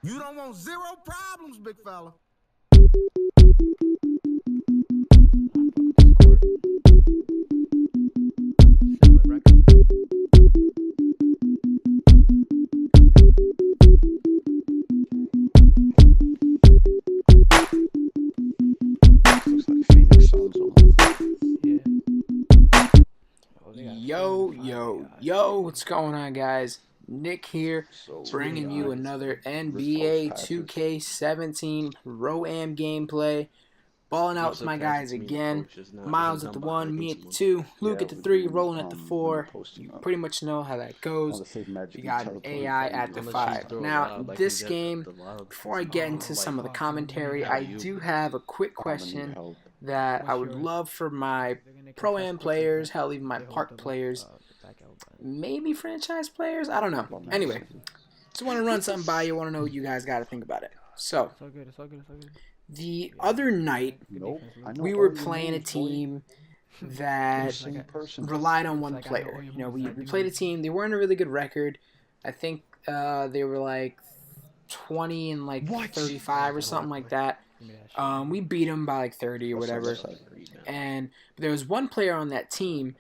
You don't want zero problems, big fella. Yo, what's going on, guys? Nick here, bringing you another NBA 2K17 Pro-Am gameplay. Balling out with my guys again. Miles at the 1, me at the 2, Luke at the 3, rolling at the 4. You pretty much know how that goes. We got an AI at the 5. Now, this game, before I get into some of the commentary, I do have a quick question that I would love for my Pro-Am players, hell, even my Park players, maybe franchise players, I don't know. Anyway, just want to run something by you. Want to know what you guys got to think about it. So, the other night, we were playing a team that relied on one player. You know, we played a team. They weren't a really good record. I think they were like 20 and like 35 or something like that. We beat them by like 30 or whatever. And there was one player on that team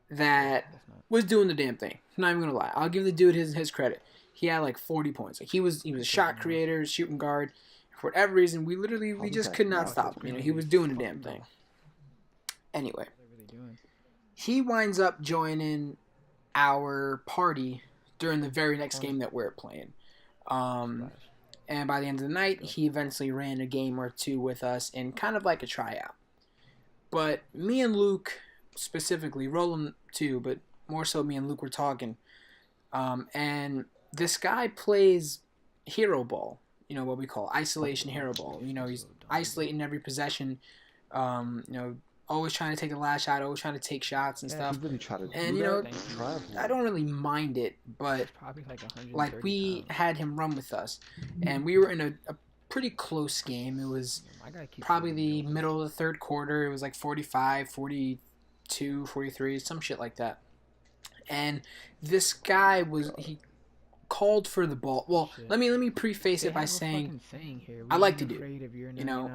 that was doing the damn thing. I'm not even gonna lie. I'll give the dude his credit. He had like 40 points. Like he was a shot creator, shooting guard. For whatever reason, we just could not stop him. You know, he was doing the damn thing. Anyway, he winds up joining our party during the very next game that we're playing. And by the end of the night, he eventually ran a game or two with us in kind of like a tryout. But me and Luke, specifically, Roland too, but more so me and Luke were talking. And this guy plays hero ball. You know, what we call isolation hero ball. You know, he's isolating every possession. You know, always trying to take the last shot, always trying to take shots and stuff. And, you know, I don't really mind it, but like we had him run with us. And we were in a pretty close game. It was probably the middle of the third quarter. It was like 45, 42, 43, some shit like that. And this guy he called for the ball. Well, let me preface it by saying I like the dude. You know,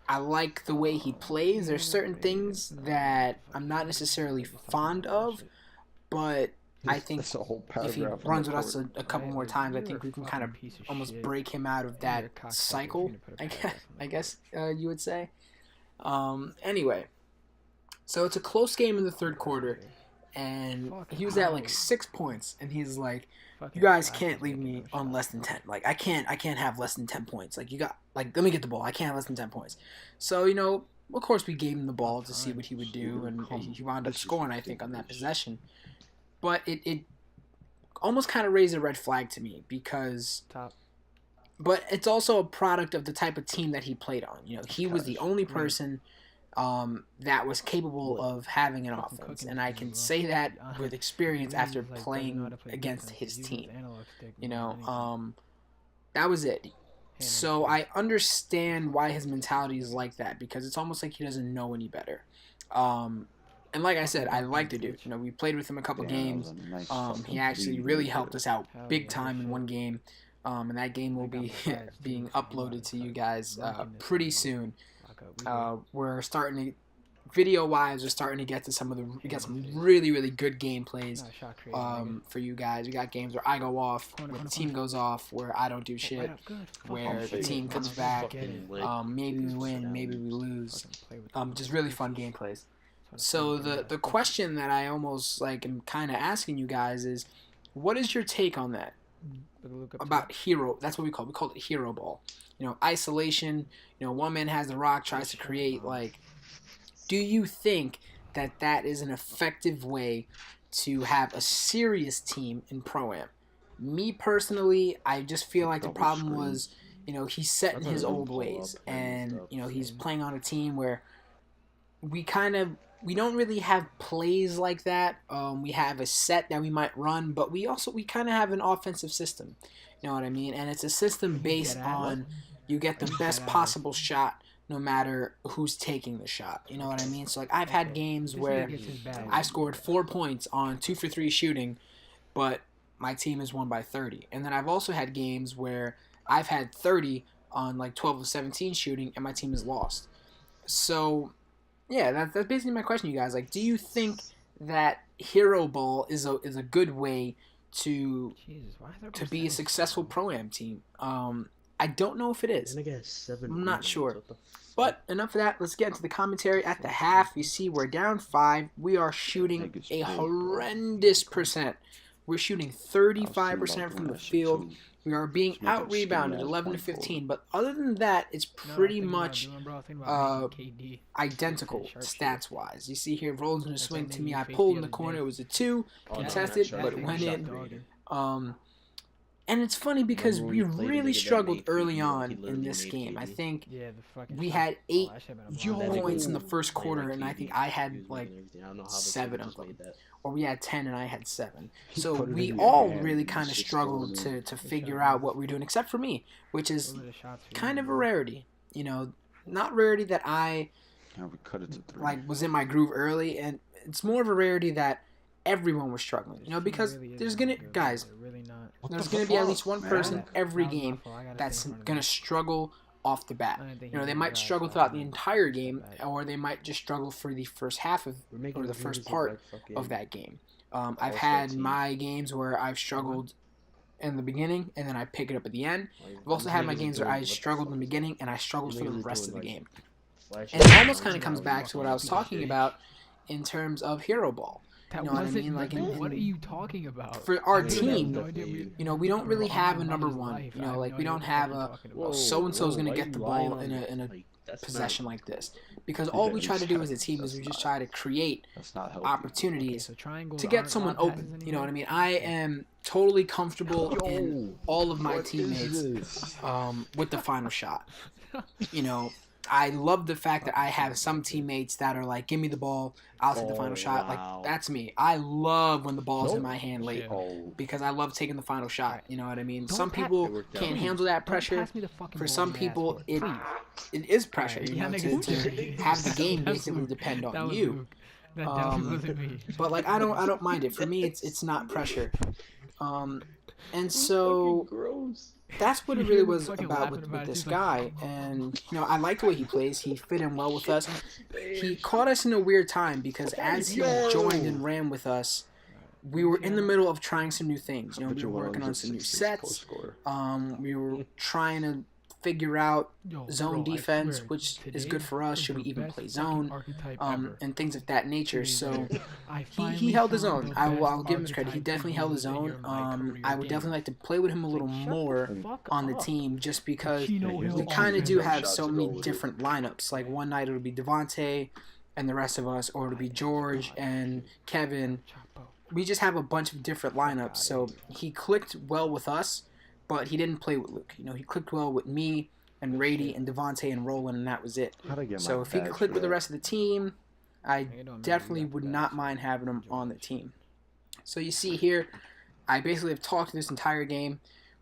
I like the way he plays. There's certain things that I'm not necessarily fond of, but I think if he runs with us a couple more times, I think we can kind of almost break him out of that cycle, I guess you would say. Anyway, so it's a close game in the third quarter, and he was at like 6 points, and he's like, "You guys can't leave me on less than 10. Like I can't have less than 10 points. Like let me get the ball. I can't have less than 10 points." So, you know, of course we gave him the ball to see what he would do, and he wound up scoring, I think, on that possession. But it almost kind of raised a red flag to me because, but it's also a product of the type of team that he played on. You know, he was the only person that was capable of having an offense, and I can say that with experience after playing against his team. You know, that was it. So I understand why his mentality is like that, because it's almost like he doesn't know any better. And like I said, I like the dude. You know, we played with him a couple games. He actually really helped us out big time in one game. And that game will be being uploaded to you guys pretty soon. We're starting to, video-wise, we're starting to get to we got some really, really good gameplays for you guys. We got games where I go off, where the team goes off, where I don't do shit, where the team comes back. Maybe we win, maybe we lose. Just really fun gameplays. So the question that I almost like am kind of asking you guys is, what is your take on that? About hero, that's what we call it hero ball. You know, isolation. You know, one man has the rock, tries to create. Like, do you think that is an effective way to have a serious team in Pro-Am? Me personally, I just feel like the problem was, you know, he's set in his old ways, and you know, he's playing on a team where we don't really have plays like that. We have a set that we might run, but we kind of have an offensive system. You know what I mean? And it's a system based on you get the best possible shot no matter who's taking the shot. You know what I mean? So like I've had games where I scored 4 points on 2 for 3 shooting, but my team has won by 30. And then I've also had games where I've had 30 on like 12 of 17 shooting and my team has lost. So, yeah, that's basically my question, you guys. Like, do you think that hero ball is a good way to be a successful pro-am team? I don't know if it is. I'm not sure. But enough of that. Let's get into the commentary. At the half, you see we're down 5. We are shooting a horrendous percent. We're shooting 35% from the field. We are being out-rebounded 11 to 15. But other than that, it's pretty much identical stats-wise. You see here, Rollins going to swing to me. I pulled in the corner. It was a 2. Contested, but it went in. And it's funny because we really struggled early on in this game. I think we had 8 points in the first quarter, and I think I had like 7 of them. Or we had 10 and I had 7. So we all really kind of struggled to figure out what we're doing, except for me, which is kind of a rarity. You know, not rarity that I like was in my groove early, and it's more of a rarity that everyone was struggling, you know, because there's gonna be at least one person every game that's gonna struggle off the bat. You know, they might struggle throughout the entire game, or they might just struggle for the first half of or the first part of that game. I've had my games where I've struggled in the beginning and then I pick it up at the end. I've also had my games where I struggled in the beginning and I struggled for the rest of the game. And it almost kind of comes back to what I was talking about in terms of hero ball. You know what I mean? Like, what are you talking about? For our team, you know, we don't really have a number one. You know, like we don't have a so and so is going to get the ball in a possession like this, because all we try to do as a team is we just try to create opportunities to get someone open. You know what I mean? I am totally comfortable in all of my teammates with the final shot. You know, I love the fact that I have some teammates that are like, give me the ball, I'll take the final shot. Like, that's me. I love when the ball's in my hand late because I love taking the final shot. You know what I mean? Some people can't handle that pressure. For some people, it is pressure. You know, to have the game basically depend on you. But like, I don't mind it. For me, it's not pressure. And so that's what it really was about with this guy. And, you know, I like the way he plays. He fit in well with us. He caught us in a weird time because as he joined and ran with us, we were in the middle of trying some new things. You know, we were working on some new sets. We were trying to figure out zone defense, which is good for us. Should we even play zone? And things of that nature. So he held his own. I'll give him his credit. He definitely held his own. I would definitely like to play with him a little more on the team, just because we kind of do have so many different lineups. Like one night it'll be Devontae and the rest of us, or it'll be George and Kevin. We just have a bunch of different lineups. So he clicked well with us, but he didn't play with Luke. You know, he clicked well with me and Rady and Devontae and Roland, and that was it. So if he could click with the rest of the team, I definitely would not mind having him on the team. So you see here, I basically have talked this entire game.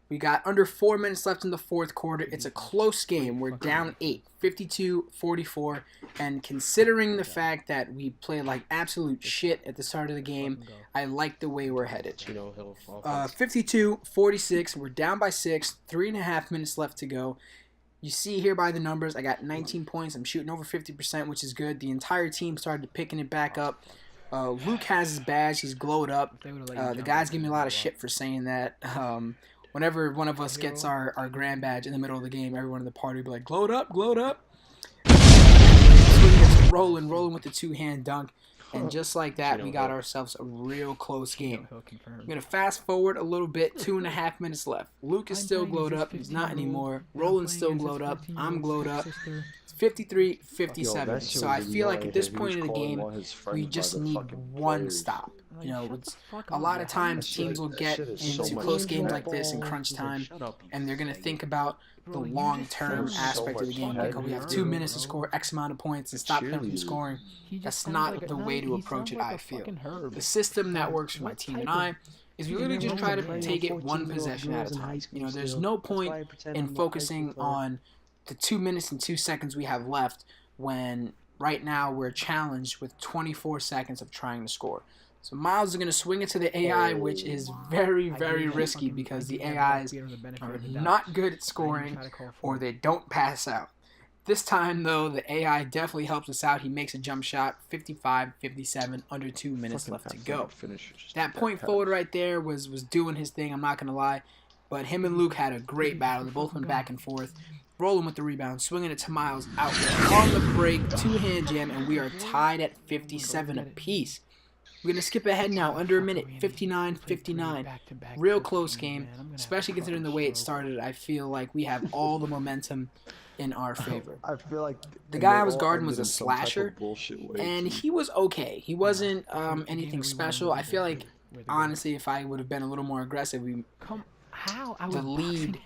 We got under 4 minutes left in the fourth quarter. It's a close game. We're down 8, 52-44. And considering the fact that we played like absolute shit at the start of the game, I like the way we're headed. 52-46. We're down by 6. 3.5 minutes left to go. You see here by the numbers, I got 19 points. I'm shooting over 50%, which is good. The entire team started picking it back up. Luke has his badge. He's glowed up. The guys give me a lot of shit for saying that. Whenever one of us gets our grand badge in the middle of the game, everyone in the party will be like, glowed up, glowed up. So he gets rolling with the two-hand dunk. And just like that, we got ourselves a real close game. I'm going to fast forward a little bit, 2.5 minutes left. Luke is still glowed up. He's not anymore. Roland's still glowed up. I'm glowed up. 53-57. So I feel like at this point in the game, we just need one stop. You know, it's, a lot of times teams will get into close games like this in crunch time, and they're going to think about the long-term aspect of the game. Like, oh, we have 2 minutes to score X amount of points and stop them from scoring. That's not the way to approach it, I feel. The system that works for my team and I is we literally just try to take it one possession at a time. You know, there's no point in focusing on the 2 minutes and 2 seconds we have left when right now we're challenged with 24 seconds of trying to score. So Miles is going to swing it to the AI, which is very, very risky because the AIs are not good at scoring or they don't pass out. This time, though, the AI definitely helps us out. He makes a jump shot, 55-57, under 2 minutes left to go. That point forward right there was doing his thing, I'm not going to lie. But him and Luke had a great battle. They both went back and forth. Rolling with the rebound, swinging it to Miles out there on the break, two-hand jam, and we are tied at 57 apiece. We're going to skip ahead now, under a minute, 59-59. Real close game, especially considering the way it started. I feel like we have all the momentum in our favor. I feel like the guy I was guarding was a slasher, and he was okay. He wasn't anything special. I feel like, honestly, if I would have been a little more aggressive, the lead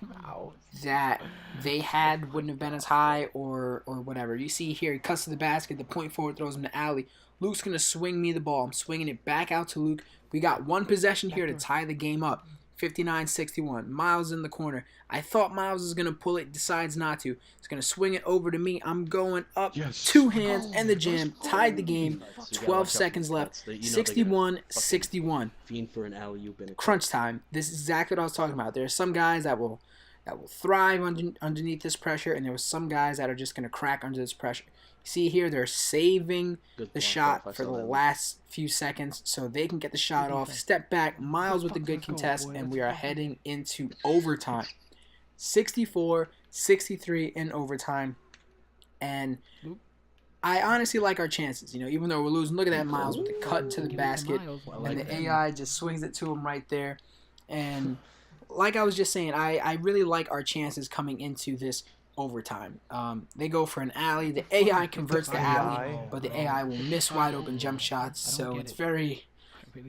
that they had wouldn't have been as high or whatever. You see here, he cuts to the basket, the point forward throws him to alley. Luke's going to swing me the ball. I'm swinging it back out to Luke. We got one possession here to tie the game up. 59-61. Miles in the corner. I thought Miles was going to pull it, decides not to. He's going to swing it over to me. I'm going up, two hands, and the jam. Tied the game. 12 seconds left. 61-61. Crunch time. This is exactly what I was talking about. There are some guys that will thrive underneath this pressure, and there are some guys that are just going to crack under this pressure. See here, they're saving the shot for the last few seconds so they can get the shot off. Step back, Miles with a good contest, and we are heading into overtime. 64-63 in overtime. And I honestly like our chances, even though we're losing. Look at that, Miles with the cut to the basket, and the AI just swings it to him right there. And like I was just saying, I really like our chances coming into this overtime. They go for an alley. The AI converts the alley, but the AI will miss wide open jump shots. So it's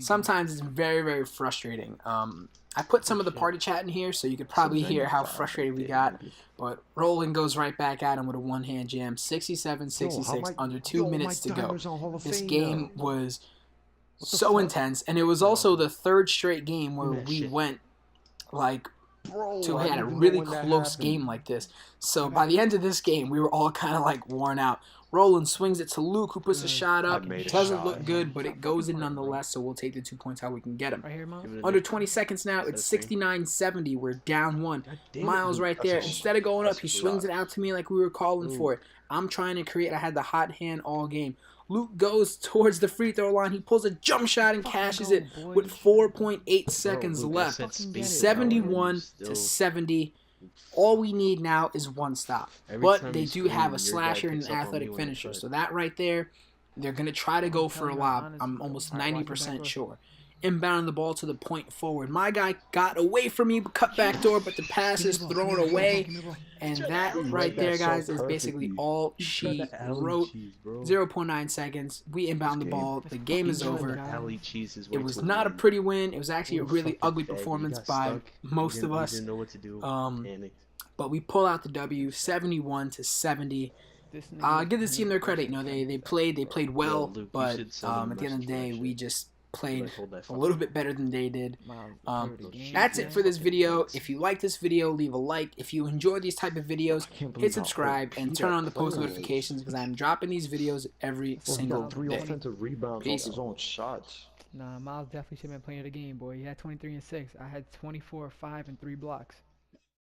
sometimes it's very, very frustrating. I put some of the party chat in here so you could probably hear how frustrated we got. But Roland goes right back at him with a one-hand jam. 67-66, under 2 minutes to go. This game was so intense, and it was also the third straight game where we went we had a really close game like this. So by the end of this game, we were all kind of worn out. Roland swings it to Luke, who puts a shot up. Doesn't look good, but it goes in nonetheless, so we'll take the 2 points how we can get them. Under 20 seconds now, it's 69-70. We're down one. Miles right there. Instead of going up, he swings it out to me like we were calling for it. I'm trying to create. I had the hot hand all game. Luke goes towards the free throw line. He pulls a jump shot and cashes it with 4.8 seconds left. 71-70. All we need now is one stop. But they do have a slasher and an athletic finisher. So that right there, they're going to try to go for a lob. I'm almost 90% sure. Inbounding the ball to the point forward. My guy got away from me, cut back door, but the pass is thrown away. And that right there, guys, is basically all she wrote. 0.9 seconds. We inbound the ball. The game is over. It was not a pretty win. It was actually a really ugly performance by most of us. But we pull out the W, 71-70. Give this team their credit. They played well, but at the end of the day, we just played a little bit better than they did. That's it for this video. If you like this video, leave a like. If you enjoy these type of videos, hit subscribe and turn on the post notifications because I'm dropping these videos every single day. Peace. Nah, Miles definitely should have been playing the game, boy. He had 23 and 6. I had 24, 5, and 3 blocks.